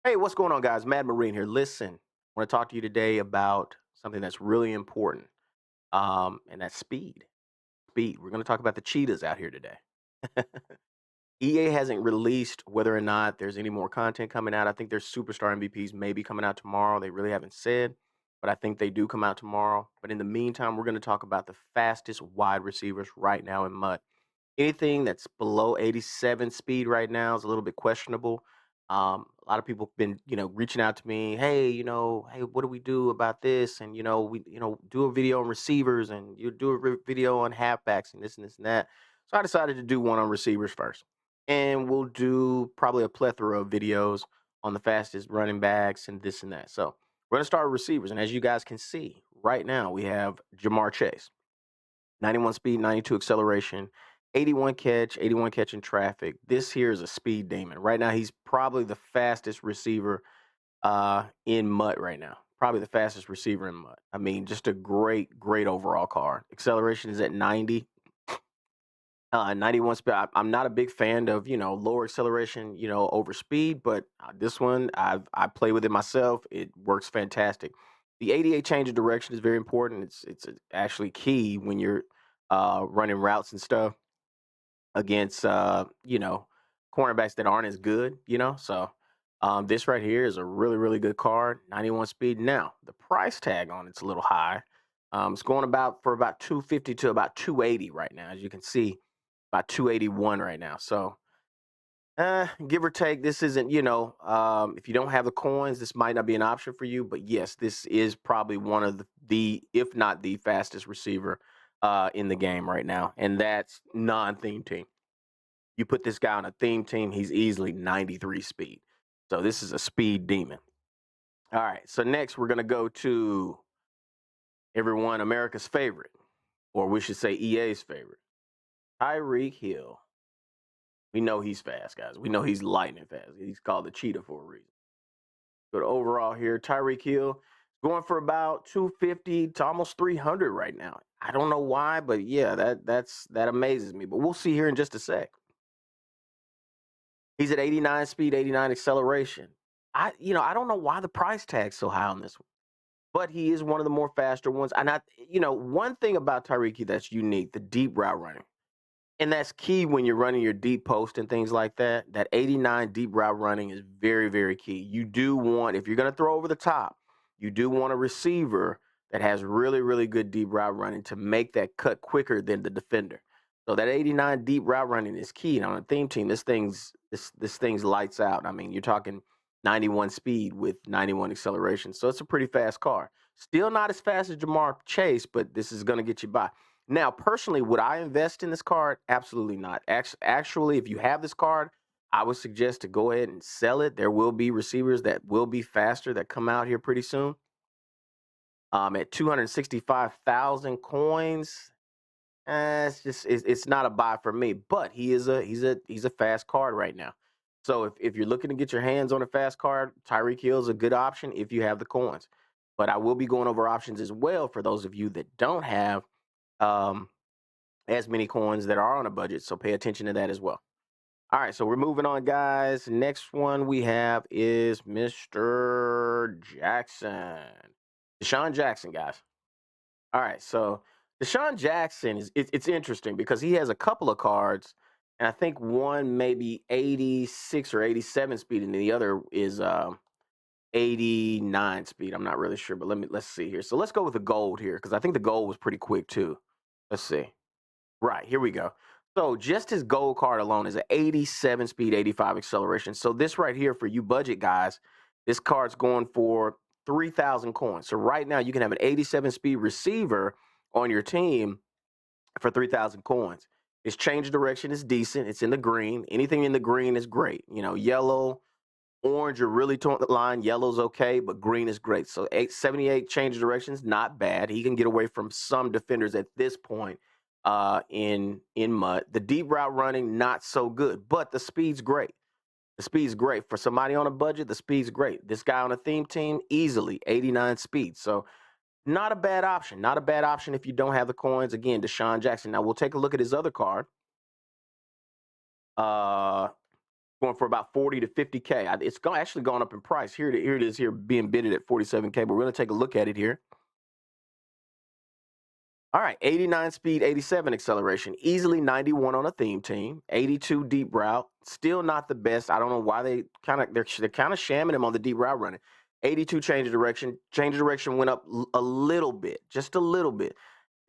Hey, what's going on, guys? Mad Marine here. Listen, I want to talk to you today about something that's really important, and that's speed. Speed. We're going to talk about the cheetahs out here today. EA hasn't released whether or not there's any more content coming out. I think their superstar MVPs may be coming out tomorrow. They really haven't said, but I think they do come out tomorrow. But in the meantime, we're going to talk about the fastest wide receivers right now in MUT. Anything that's below 87 speed right now is a little bit questionable. A lot of people have been, reaching out to me. Hey, hey, what do we do about this? And we, do a video on receivers, and you do a video on halfbacks, and this and this and that. So I decided to do one on receivers first, and we'll do probably a plethora of videos on the fastest running backs and this and that. So we're gonna start with receivers, and as you guys can see right now, we have Jamar Chase. 91 speed, 92 acceleration, 81 catch in traffic. This here is a speed demon. Right now, he's probably the fastest receiver in MUT right now. Probably the fastest receiver in MUT. I mean, just a great overall card. Acceleration is at 90. 91 speed. I'm not a big fan of, lower acceleration, over speed, but this one, I play with it myself. It works fantastic. The 88 change of direction is very important. It's actually key when you're running routes and stuff against cornerbacks that aren't as good, So this right here is a really good card, 91 speed. Now the price tag on it's a little high. It's going about 250 to about 280 right now, as you can see, about 281 right now. So give or take, this isn't, if you don't have the coins, this might not be an option for you. But yes, this is probably one of the if not the fastest receiver in the game right now, and that's non-theme team. You put this guy on a theme team, he's easily 93 speed. So this is a speed demon. All right, so next we're gonna go to everyone America's favorite, or we should say EA's favorite, Tyreek Hill. We know he's fast, guys. We know he's lightning fast. He's called the cheetah for a reason. But overall here, Tyreek Hill going for about 250 to almost 300 right now. I don't know why, but yeah, that amazes me. But we'll see here in just a sec. He's at 89 speed, 89 acceleration. I don't know why the price tag's so high on this one, but he is one of the more faster ones. And one thing about Tyreek Hill that's unique, the deep route running. And that's key when you're running your deep post and things like that. That 89 deep route running is very key. You do want, if you're going to throw over the top, you do want a receiver that has really good deep route running to make that cut quicker than the defender. So that 89 deep route running is key. And on a theme team, this thing's lights out. I mean, you're talking 91 speed with 91 acceleration. So it's a pretty fast car. Still not as fast as Jamar Chase, but this is going to get you by. Now, personally, would I invest in this card? Absolutely not. Actually, if you have this card, I would suggest to go ahead and sell it. There will be receivers that will be faster that come out here pretty soon. At 265,000 coins, it's not a buy for me. But he's a fast card right now. So if you're looking to get your hands on a fast card, Tyreek Hill is a good option if you have the coins. But I will be going over options as well for those of you that don't have as many coins that are on a budget, so pay attention to that as well. All right, so we're moving on, guys. Next one we have is Mr. Jackson. DeSean Jackson, guys. All right, so DeSean Jackson it's interesting because he has a couple of cards, and I think one maybe 86 or 87 speed, and the other is 89 speed. I'm not really sure, but let's see here. So let's go with the gold here because I think the gold was pretty quick too. Let's see. Right, here we go. So just his gold card alone is an 87 speed, 85 acceleration. So this right here for you budget guys, this card's going for 3,000 coins. So right now you can have an 87 speed receiver on your team for 3,000 coins. His change of direction is decent. It's in the green. Anything in the green is great. Yellow, orange are really towing the line. Yellow's okay, but green is great. So 78 change of direction is not bad. He can get away from some defenders at this point in MUT. The deep route running, not so good, but the speed's great. The speed's great. For somebody on a budget, the speed's great. This guy on a theme team, easily 89 speed. So not a bad option. Not a bad option if you don't have the coins. Again, DeSean Jackson. Now we'll take a look at his other card. going for about 40 to 50K. It's actually gone up in price. Here it is here being bidded at 47K, but we're going to take a look at it here. All right, 89 speed, 87 acceleration, easily 91 on a theme team, 82 deep route, still not the best. I don't know why they're kind of shamming him on the deep route running. 82 change of direction. Change of direction went up a little bit, just a little bit.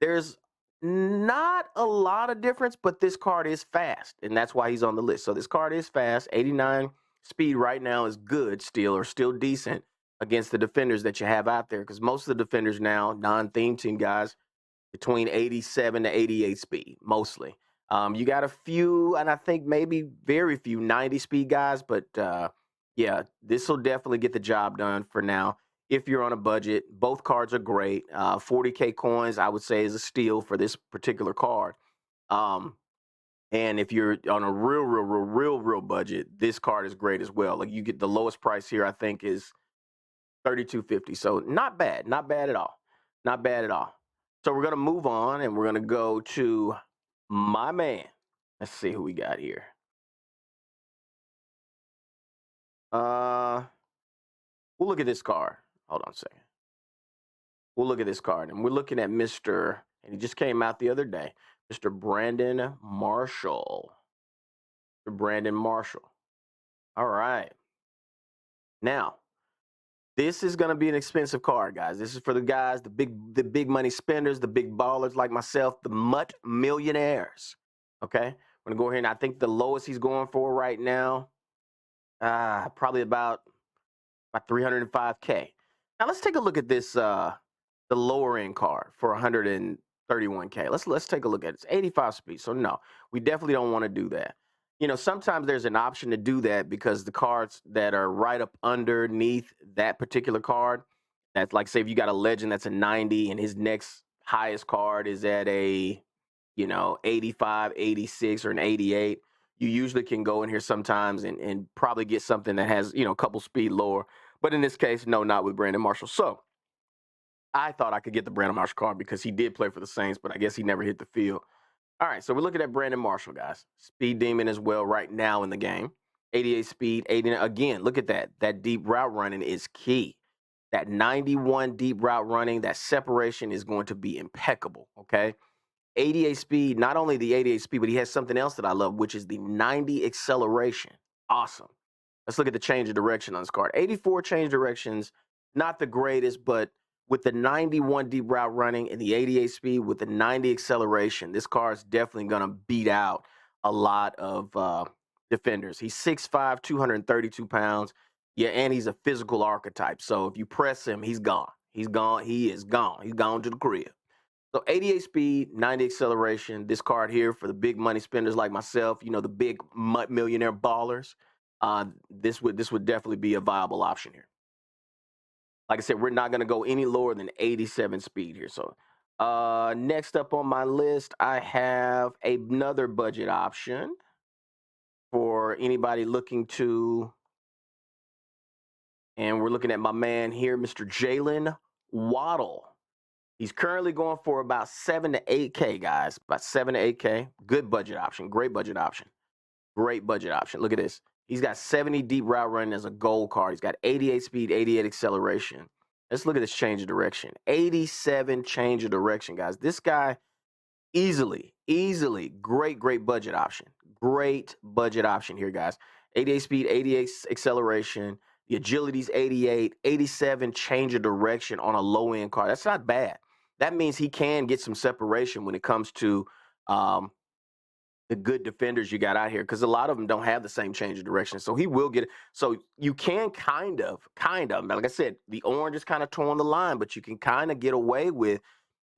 There's not a lot of difference, but this card is fast, and that's why he's on the list. So this card is fast. 89 speed right now is good still, or still decent against the defenders that you have out there, because most of the defenders now, non-theme team guys, between 87 to 88 speed, mostly. You got a few, and I think maybe very few 90 speed guys, but yeah, this will definitely get the job done for now. If you're on a budget, both cards are great. 40K coins, I would say, is a steal for this particular card. And if you're on a real budget, this card is great as well. Like, you get the lowest price here, I think, is $32.50. So not bad at all. Not bad at all. So we're going to move on, and we're going to go to my man. Let's see who we got here. We'll look at this card. Hold on a second. We'll look at this card, and we're looking at Mr. And he just came out the other day, Mr. Brandon Marshall. Mr. Brandon Marshall. All right. Now, this is going to be an expensive card, guys. This is for the guys, the big money spenders, the big ballers like myself, the MUT millionaires. Okay? I'm going to go here, and I think the lowest he's going for right now, probably about 305K. Now, let's take a look at this, the lower end card for 131K. Let's take a look at it. It's 85 speed, so no, we definitely don't want to do that. You know, sometimes there's an option to do that because the cards that are right up underneath that particular card, that's like, say if you got a legend that's a 90 and his next highest card is at a, 85, 86, or an 88, you usually can go in here sometimes and probably get something that has, a couple speed lower. But in this case, no, not with Brandon Marshall. So I thought I could get the Brandon Marshall card because he did play for the Saints, but I guess he never hit the field. All right, so we're looking at Brandon Marshall, guys. Speed demon as well right now in the game. 88 speed, 89. Again, look at that. That deep route running is key. That 91 deep route running, that separation is going to be impeccable, okay? 88 speed, not only the 88 speed, but he has something else that I love, which is the 90 acceleration. Awesome. Let's look at the change of direction on this card. 84 change directions, not the greatest, but with the 91 deep route running and the 88 speed with the 90 acceleration, this car is definitely going to beat out a lot of defenders. He's 6'5", 232 pounds. Yeah, and he's a physical archetype. So if you press him, he's gone. He's gone. He is gone. He's gone to the crib. So 88 speed, 90 acceleration. This card here for the big money spenders like myself, the big millionaire ballers. This would definitely be a viable option here. Like I said, we're not going to go any lower than 87 speed here. So next up on my list, I have another budget option for anybody looking to, and we're looking at my man here, Mr. Jaylen Waddle. He's currently going for about 7 to 8K, guys. About 7 to 8K. Good budget option. Great budget option. Great budget option. Look at this. He's got 70 deep route running as a gold card. He's got 88 speed, 88 acceleration. Let's look at this change of direction. 87 change of direction, guys. This guy, easily, great budget option. Great budget option here, guys. 88 speed, 88 acceleration. The agility's 88, 87 change of direction on a low-end card. That's not bad. That means he can get some separation when it comes to the good defenders you got out here, because a lot of them don't have the same change of direction. So he will get it. So you can kind of, like I said, the orange is kind of towing the line, but you can kind of get away with,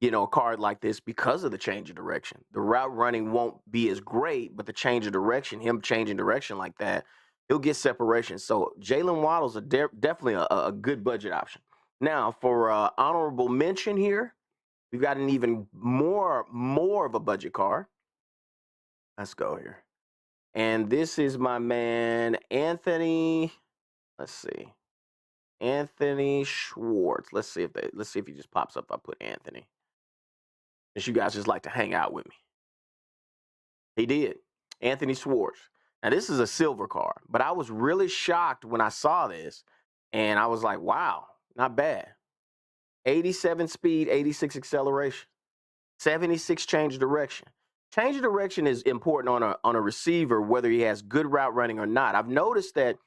a card like this because of the change of direction. The route running won't be as great, but the change of direction, him changing direction like that, he'll get separation. So Jaylen Waddle's definitely a good budget option. Now, for honorable mention here, we've got an even more of a budget card. Let's go here. And this is my man, Anthony. Let's see. Anthony Schwartz. Let's see if he just pops up. I put Anthony. Since you guys just like to hang out with me. He did. Anthony Schwartz. Now, this is a silver card, but I was really shocked when I saw this, and I was like, wow, not bad. 87 speed, 86 acceleration, 76 change of direction. Change of direction is important on a receiver, whether he has good route running or not. I've noticed that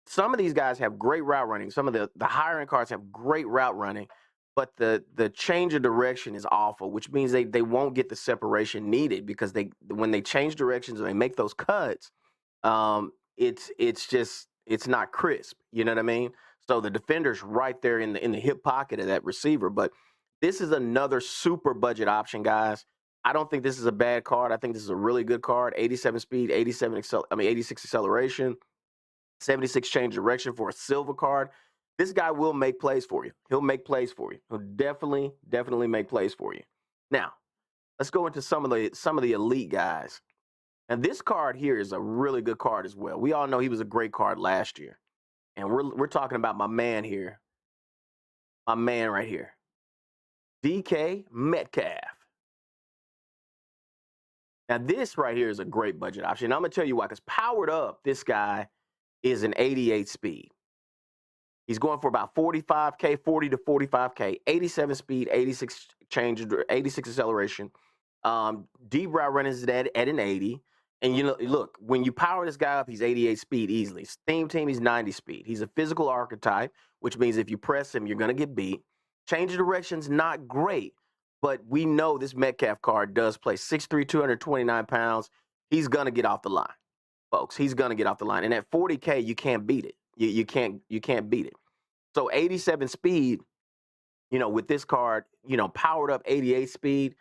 some of these guys have great route running. Some of the higher end cards have great route running, but the change of direction is awful, which means they won't get the separation needed because when they change directions and they make those cuts, it's not crisp. You know what I mean? So the defender's right there in the hip pocket of that receiver. But this is another super budget option, guys. I don't think this is a bad card. I think this is a really good card. 87 speed, 86 acceleration, 76 change direction for a silver card. This guy will make plays for you. He'll make plays for you. He'll definitely make plays for you. Now, let's go into some of the elite guys. And this card here is a really good card as well. We all know he was a great card last year. And we're talking about my man here. My man right here. DK Metcalf. Now, this right here is a great budget option. And I'm going to tell you why, because powered up, this guy is an 88 speed. He's going for about 45K, 40 to 45K, 87 speed, 86 acceleration. Deep route running is at an 80. And look, when you power this guy up, he's 88 speed easily. Theme team, he's 90 speed. He's a physical archetype, which means if you press him, you're going to get beat. Change of direction's not great, but we know this Metcalf card does play 6'3", 229 pounds. He's going to get off the line, folks. He's going to get off the line. And at 40K, you can't beat it. You can't beat it. So 87 speed, with this card, powered up 88 speed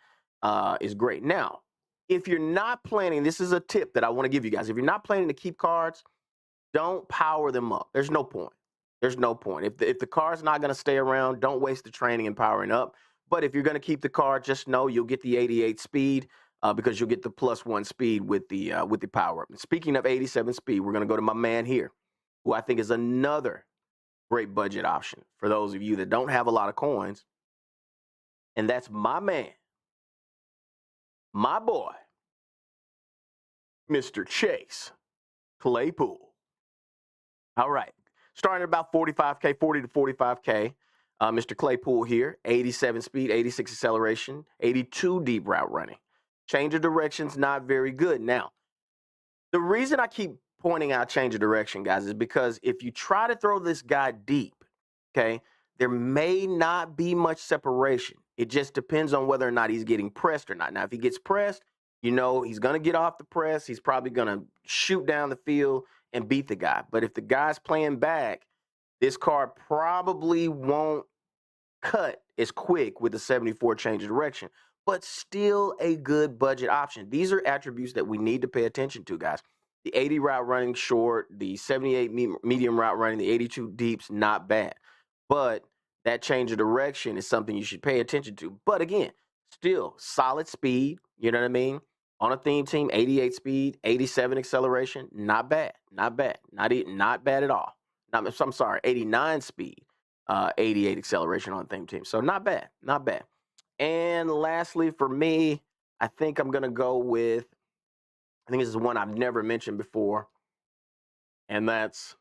is great. Now, if you're not planning, this is a tip that I want to give you guys. If you're not planning to keep cards, don't power them up. There's no point. There's no point. If the card's not going to stay around, don't waste the training and powering up. But if you're going to keep the card, just know you'll get the 88 speed because you'll get the +1 speed with the power up. And speaking of 87 speed, we're going to go to my man here, who I think is another great budget option for those of you that don't have a lot of coins. And that's my man, my boy, Mr. Chase Claypool. All right. Starting at about 45K, 40 to 45K. Mr. Claypool here, 87 speed, 86 acceleration, 82 deep route running. Change of direction's not very good. Now, the reason I keep pointing out change of direction, guys, is because if you try to throw this guy deep, okay, there may not be much separation. It just depends on whether or not he's getting pressed or not. Now, if he gets pressed, he's going to get off the press. He's probably going to shoot down the field and beat the guy. But if the guy's playing back, this card probably won't cut as quick with the 74 change of direction, but still a good budget option. These are attributes that we need to pay attention to, guys. The 80 route running short, the 78 medium route running, the 82 deeps, not bad. But that change of direction is something you should pay attention to. But again, still solid speed, you know what I mean? On a theme team, 88 speed, 87 acceleration, not bad, not bad, not bad at all. I'm sorry, 89 speed, 88 acceleration on a theme team. So not bad, not bad. And lastly, for me, I think I'm going to go with, I think this is one I've never mentioned before, and that's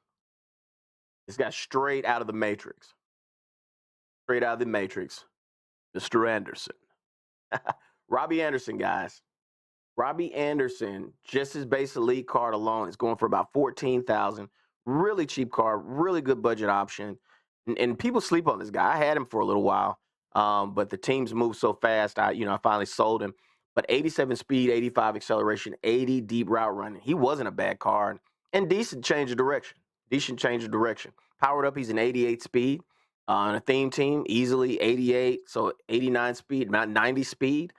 this guy straight out of the Matrix. Straight out of the Matrix, Mr. Anderson. Robby Anderson, guys. Robby Anderson, just his base elite card alone, is going for about $14,000. Really cheap card, really good budget option. And people sleep on this guy. I had him for a little while, but the teams move so fast. I finally sold him. But 87 speed, 85 acceleration, 80 deep route running. He wasn't a bad card. And decent change of direction. Decent change of direction. Powered up, he's an 88 speed. On a theme team, easily 88, so 89 speed, about 90 speed,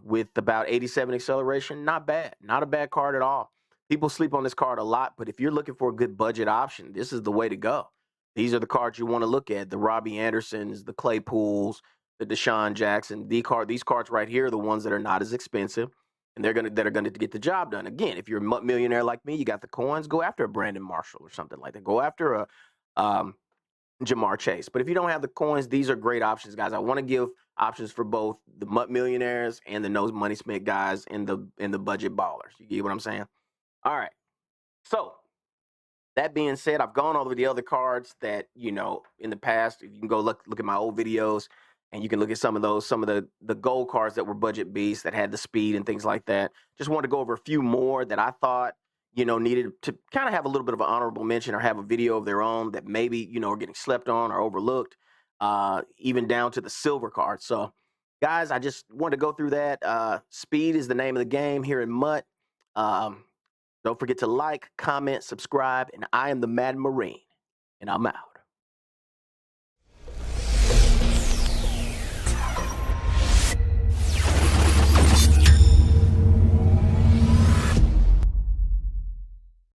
with about 87 acceleration. Not bad. Not a bad card at all. People sleep on this card a lot, but if you're looking for a good budget option, this is the way to go. These are the cards you want to look at: the Robby Andersons, the Claypools, the DeSean Jackson. These cards right here are the ones that are not as expensive, and that are gonna get the job done. Again, if you're a millionaire like me, you got the coins, go after a Brandon Marshall or something like that. Go after a Jamar Chase. But if you don't have the coins, these are great options, guys. I want to give options for both the MUT millionaires and the no money Smith guys and the budget ballers. You get what I'm saying? All right. So that being said, I've gone over the other cards that, in the past. You can go look at my old videos, and you can look at some of the gold cards that were budget beasts that had the speed and things like that. Just wanted to go over a few more that I thought, needed to kind of have a little bit of an honorable mention or have a video of their own that maybe, are getting slept on or overlooked, even down to the silver cards. So, guys, I just wanted to go through that. Speed is the name of the game here in MUT. Um, don't forget to like, comment, subscribe, and I am the Madden Marine, and I'm out.